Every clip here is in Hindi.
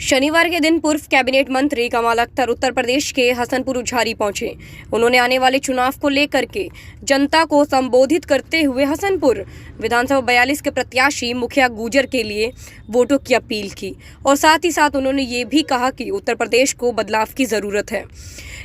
शनिवार के दिन पूर्व कैबिनेट मंत्री कमाल अख्तर उत्तर प्रदेश के हसनपुर उछारी पहुंचे। उन्होंने आने वाले चुनाव को लेकर के जनता को संबोधित करते हुए हसनपुर विधानसभा 42 के प्रत्याशी मुखिया गुर्जर के लिए वोटों की अपील की और साथ ही साथ उन्होंने ये भी कहा कि उत्तर प्रदेश को बदलाव की ज़रूरत है।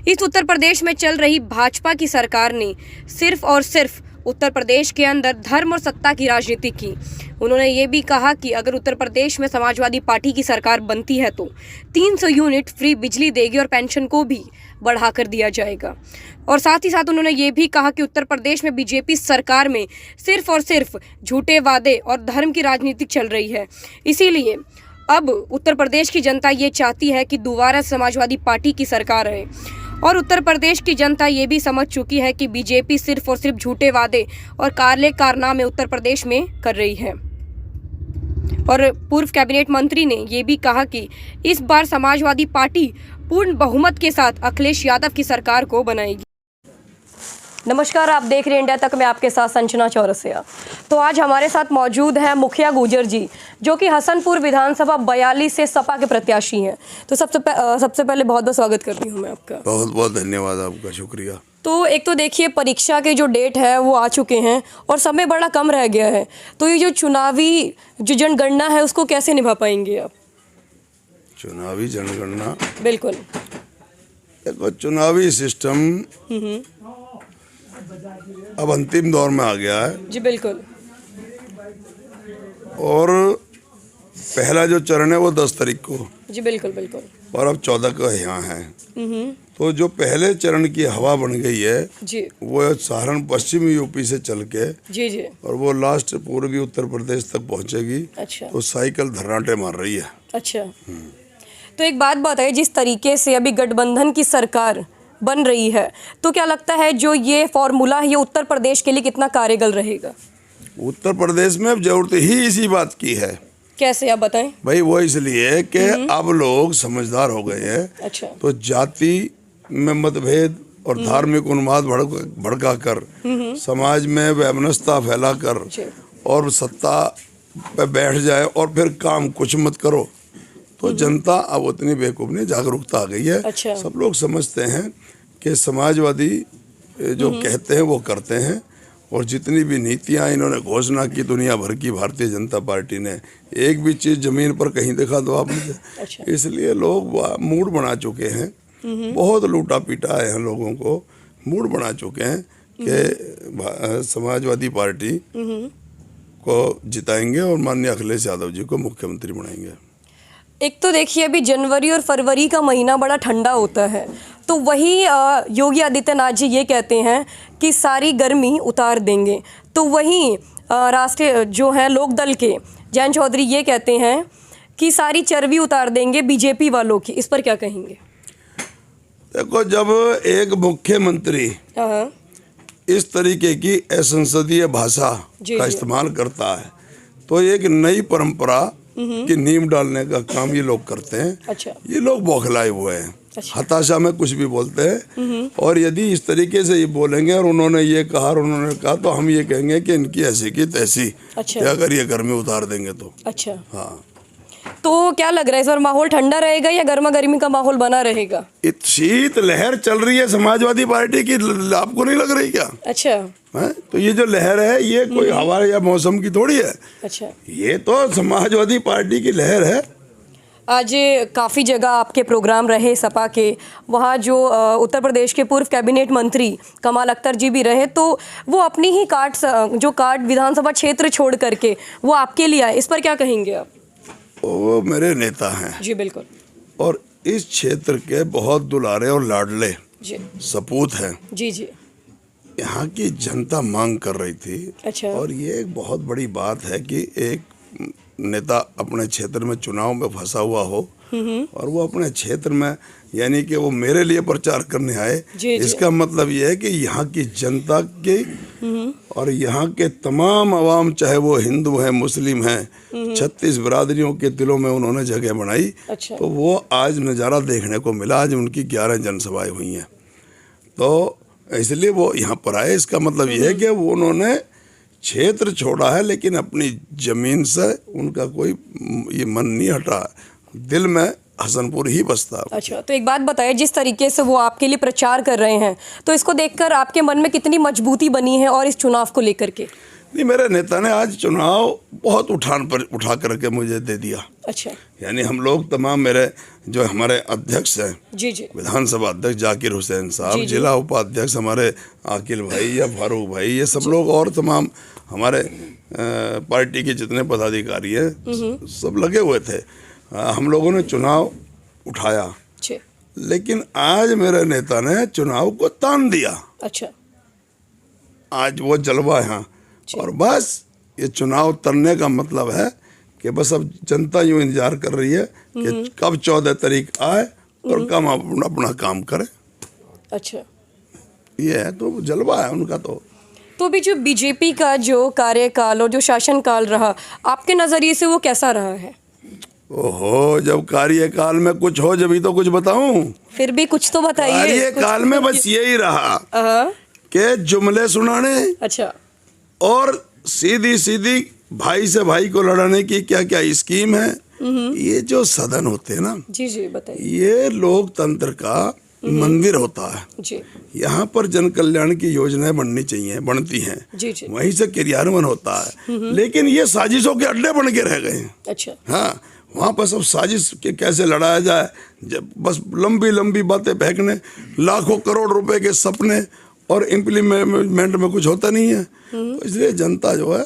इस उत्तर प्रदेश में चल रही भाजपा की सरकार ने सिर्फ और सिर्फ उत्तर प्रदेश के अंदर धर्म और सत्ता की राजनीति की। उन्होंने ये भी कहा कि अगर उत्तर प्रदेश में समाजवादी पार्टी की सरकार बनती है तो 300 यूनिट फ्री बिजली देगी और पेंशन को भी बढ़ाकर दिया जाएगा। और साथ ही साथ उन्होंने ये भी कहा कि उत्तर प्रदेश में बीजेपी सरकार में सिर्फ और सिर्फ झूठे वादे और धर्म की राजनीति चल रही है। इसीलिए अब उत्तर प्रदेश की जनता ये चाहती है कि दोबारा समाजवादी पार्टी की सरकार रहे। और उत्तर प्रदेश की जनता ये भी समझ चुकी है कि बीजेपी सिर्फ और सिर्फ झूठे वादे और काले कारनामे उत्तर प्रदेश में कर रही है। और पूर्व कैबिनेट मंत्री ने ये भी कहा कि इस बार समाजवादी पार्टी पूर्ण बहुमत के साथ अखिलेश यादव की सरकार को बनाएगी। नमस्कार, आप देख रहे हैं इंडिया तक में आपके साथ संजना चौरसिया। तो आज हमारे साथ मौजूद हैं मुखिया गुर्जर जी, जो कि हसनपुर विधानसभा 42 से सपा के प्रत्याशी हैं। तो सबसे पहले बहुत बहुत स्वागत करती हूँ मैं आपका। बहुत बहुत धन्यवाद आपका, शुक्रिया। तो एक तो देखिए, परीक्षा के जो डेट है वो आ चुके हैं और समय बड़ा कम रह गया है, तो ये जो चुनावी जो जनगणना है उसको कैसे निभा पाएंगे आप? चुनावी जनगणना, बिल्कुल। देखो, चुनावी सिस्टम अब अंतिम दौर में आ गया है जी, बिल्कुल। और पहला जो चरण है वो 10 तारीख को जी, बिल्कुल बिल्कुल। और अब 14 को यहाँ है। तो जो पहले चरण की हवा बन गई है जी, वो सहारन पश्चिमी यूपी से चल के जी जी, और वो लास्ट पूर्वी उत्तर प्रदेश तक पहुंचेगी। अच्छा। तो साइकिल धर्राटे मार रही है। अच्छा। तो एक बात बताइए, जिस तरीके से अभी गठबंधन की सरकार बन रही है, तो क्या लगता है जो ये फॉर्मूला है ये उत्तर प्रदेश के लिए कितना कार्यगर रहेगा? उत्तर प्रदेश में अब जरूरत ही इसी बात की है। कैसे, आप बताएं। भाई वो इसलिए कि अब लोग समझदार हो गए हैं। अच्छा। तो जाति में मतभेद और धार्मिक उन्माद भड़का कर समाज में वैमनस्यता फैलाकर और सत्ता पे बैठ जाए और फिर काम कुछ मत करो, तो जनता अब उतनी बेवकूफ नहीं, जागरूकता आ गई है। अच्छा। सब लोग समझते हैं कि समाजवादी जो कहते हैं वो करते हैं। और जितनी भी नीतियां इन्होंने घोषणा की दुनिया भर की भारतीय जनता पार्टी ने, एक भी चीज़ जमीन पर कहीं दिखा दो आप मुझे। अच्छा। इसलिए लोग मूड बना चुके हैं, बहुत लूटा पीटा है, लोगों को मूड बना चुके हैं कि समाजवादी पार्टी को जिताएंगे और माननीय अखिलेश यादव जी को मुख्यमंत्री बनाएंगे। एक तो देखिए, अभी जनवरी और फरवरी का महीना बड़ा ठंडा होता है, तो वही योगी आदित्यनाथ जी ये कहते हैं कि सारी गर्मी उतार देंगे। तो वहीं राष्ट्रीय जो है लोकदल के जयंत चौधरी ये कहते हैं कि सारी चर्बी उतार देंगे बीजेपी वालों की। इस पर क्या कहेंगे? देखो, जब एक मुख्यमंत्री इस तरीके की असंसदीय भाषा का इस्तेमाल करता है तो एक नई परंपरा की नींव डालने का काम ये लोग करते हैं। अच्छा। ये लोग बौखलाए हुए हैं। अच्छा। हताशा में कुछ भी बोलते हैं। और यदि इस तरीके से ये बोलेंगे और उन्होंने ये कहा और उन्होंने कहा, तो हम ये कहेंगे कि इनकी ऐसी की तैसी। अच्छा। कि अगर ये गर्मी उतार देंगे तो। अच्छा। हाँ। तो क्या लग रहा है, इस बार माहौल ठंडा रहेगा या गर्मा गर्मी का माहौल बना रहेगा? शीत लहर चल रही है समाजवादी पार्टी की, आपको नहीं लग रही क्या? अच्छा। है? तो ये जो लहर है ये कोई हवा या मौसम की थोड़ी है। अच्छा। ये तो समाजवादी पार्टी की लहर है। आज काफ़ी जगह आपके प्रोग्राम रहे सपा के, वहाँ जो उत्तर प्रदेश के पूर्व कैबिनेट मंत्री कमाल अख्तर जी भी रहे, तो वो अपनी ही कार्ड विधानसभा क्षेत्र छोड़ करके वो आपके लिए आए। इस पर क्या कहेंगे आप? वो मेरे नेता हैं। जी, बिल्कुल। और इस क्षेत्र के बहुत दुलारे और लाडले जी सपूत हैं। जी जी। यहाँ की जनता मांग कर रही थी। अच्छा। और ये एक बहुत बड़ी बात है कि एक नेता अपने क्षेत्र में चुनाव में फंसा हुआ हो और वो अपने क्षेत्र में, यानी कि वो मेरे लिए प्रचार करने आए। इसका मतलब ये है कि यहाँ की जनता के और यहाँ के तमाम आवाम, चाहे वो हिंदू हैं, मुस्लिम हैं, 36 बिरादरियों के दिलों में उन्होंने जगह बनाई। अच्छा। तो वो आज नज़ारा देखने को मिला। आज उनकी 11 जनसभाएं हुई हैं, तो इसलिए वो यहाँ पर आए। इसका मतलब ये है कि वो उन्होंने क्षेत्र छोड़ा है, लेकिन अपनी ज़मीन से उनका कोई ये मन नहीं हटा। दिल में हसनपुर ही बसता। अच्छा, तो एक बात बताइए, जिस तरीके से वो आपके लिए प्रचार कर रहे हैं, तो इसको देखकर आपके मन में कितनी मजबूती बनी है और इस चुनाव को लेकर के? नहीं, मेरे नेता ने आज चुनाव बहुत उठा करके मुझे दे दिया। अच्छा, यानी हम लोग तमाम, मेरे जो हमारे अध्यक्ष हैं, जी जी, विधानसभा अध्यक्ष जाकिर हुसैन जी, साहब, जी। जिला उपाध्यक्ष हमारे आकिल भाई या फारूक भाई, ये सब लोग और तमाम हमारे पार्टी के जितने पदाधिकारी हैं सब लगे हुए थे। हम लोगों ने चुनाव उठाया, जी। लेकिन आज मेरे नेता ने चुनाव को तान दिया। अच्छा, आज वो जलवा है यहाँ, और बस ये चुनाव तरने का मतलब है कि बस अब जनता यूं इंतजार कर रही है कि कब 14 तारीख आए और कब अपना काम करे। अच्छा, ये है, तो जलवा है उनका। तो भी जो बीजेपी का जो कार्यकाल और जो शासनकाल रहा, आपके नज़रिए से वो कैसा रहा है? ओहो, जब कार्यकाल में कुछ हो जब ही तो कुछ बताऊं। फिर भी कुछ तो बताइए। कार्यकाल में बस यही रहा कि जुमले सुनाने, अच्छा, और सीधी सीधी भाई से भाई को लड़ाने की क्या क्या स्कीम है। ये जो सदन होते हैं ना, जी जी, बताइए। ये लोकतंत्र का मंदिर होता है जी, यहाँ पर जन कल्याण की योजनाएं बननी चाहिए, बनती हैं, जी जी, वहीं से क्रियान्वयन होता है। लेकिन ये साजिशों के अड्डे बन के रह गए हैं। अच्छा, हाँ, वहाँ पर सब साजिश के कैसे लड़ाया जाए, जब बस लंबी लंबी बातें फेंकने, लाखों करोड़ रुपए के सपने, और इम्प्लीमेंट में कुछ होता नहीं है। तो इसलिए जनता जो है,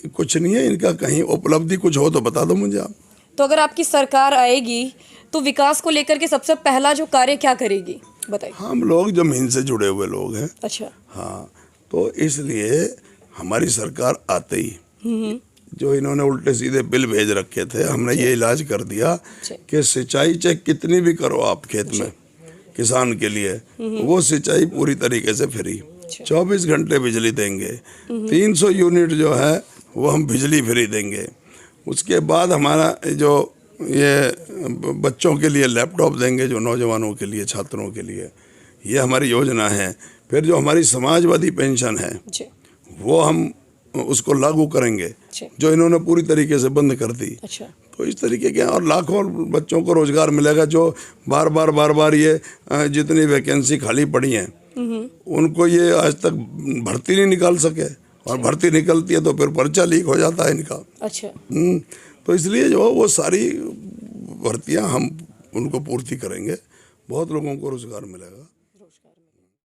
कुछ नहीं है इनका, कहीं उपलब्धि कुछ हो तो बता दो मुझे आप। तो अगर आपकी सरकार आएगी तो विकास को लेकर के सबसे पहला जो कार्य क्या करेगी, बताइए। हम लोग जमीन से जुड़े हुए लोग हैं। अच्छा, हाँ, तो इसलिए हमारी सरकार आते ही जो इन्होंने उल्टे सीधे बिल भेज रखे थे, हमने ये इलाज कर दिया कि सिंचाई चाहे कितनी भी करो आप खेत में किसान के लिए, वो सिंचाई पूरी तरीके से फ्री, 24 घंटे बिजली देंगे, 300 यूनिट जो है वो हम बिजली फ्री देंगे। उसके बाद हमारा जो ये बच्चों के लिए लैपटॉप देंगे, जो नौजवानों के लिए, छात्रों के लिए, ये हमारी योजना है। फिर जो हमारी समाजवादी पेंशन है वो हम उसको लागू करेंगे, जो इन्होंने पूरी तरीके से बंद कर दी। अच्छा, तो इस तरीके के, और लाखों बच्चों को रोजगार मिलेगा जो बार बार ये जितनी वैकेंसी खाली पड़ी हैं उनको ये आज तक भर्ती नहीं निकाल सके, और भर्ती निकलती है तो फिर पर्चा लीक हो जाता है इनका। अच्छा, तो इसलिए जो वो सारी भर्तियां हम उनको पूर्ति करेंगे, बहुत लोगों को रोजगार मिलेगा।